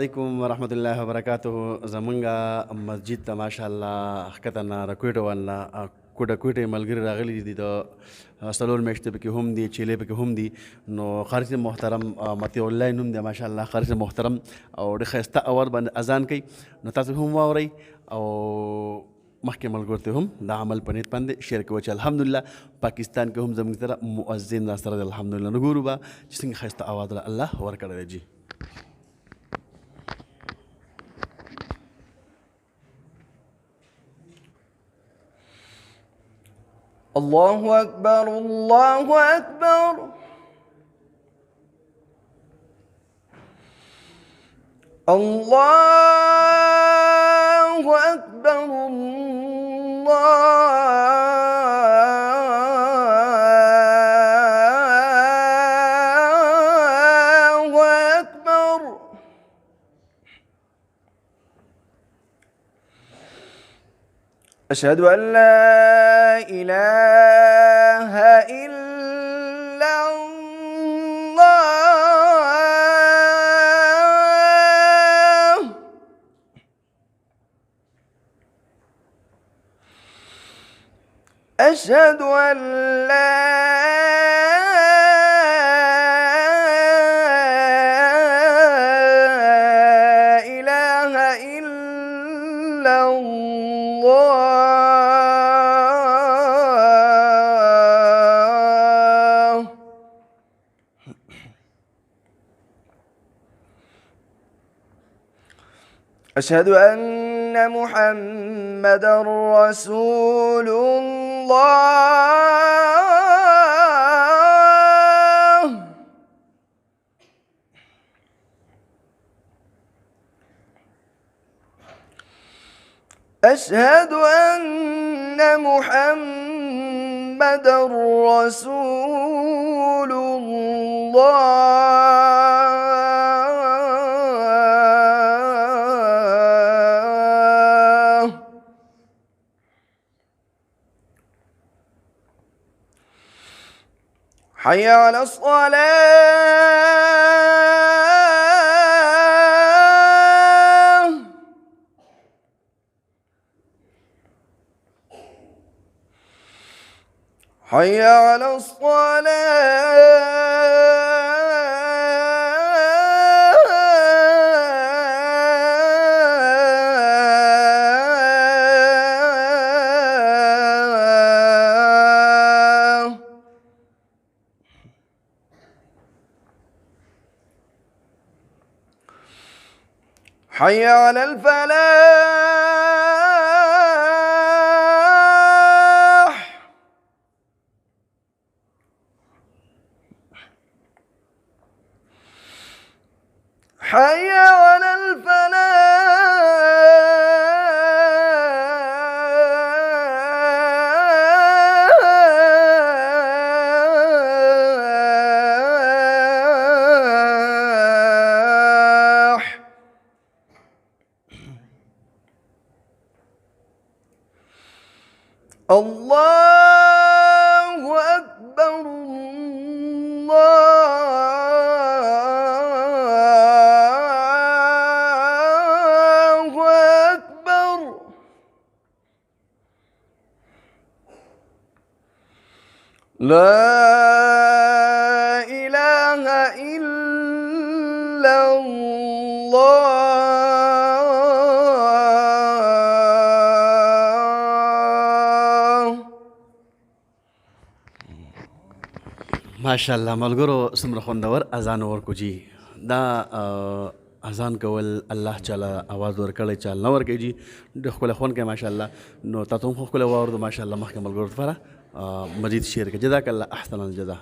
عليكم ورحمة الله وبركاته. زمونږه مسجد ته ماشاءالله ښکته راکوټه ولا کوټه کوټه ملګري راغلي دي د څلور میاشتې پکې هم دي، چیلې پکې هم دي. نو قاري صاحب محترم مطیع الله نوم دی ماشاءالله، قاري صاحب محترم او ډېر ښایسته اواز باندې اذان کوي. نو تاسو هم واورئ او مخکې ملګرو ته هم دا عمل په نیت باندې شیر کوي چې الحمدلله پاکستان کې هم زموږ سره مؤذن را سره دی. الحمدلله نو ګورو به چې څنګه ښایسته اواز الله ورکړی دی. جی الله أكبر الله أكبر الله أكبر الله أكبر. أشهد أن لا إله إلا الله. أشهد أن لا إله إلا الله. أشهد أن محمدًا رسول الله. أشهد أن محمدًا رسول الله. حي على الصلاة. حي على الصلاة. حي على الفلاح. حي على الفلاح. الله أكبر الله أكبر. لا إله إلا الله. ماشاءالله ملګرو څومره خوندور اذان ورکو. جی دا اذان کول الله تعالی اواز ورکړی چې الله ورکړي. جی ډېر ښکلی خوند کوي ماشاءالله. نو تاسو هم ښکلی واورئ ماشاءالله. مخکې ملګرو لپاره مزید شیر کړئ. جزاک الله احسن الجزا.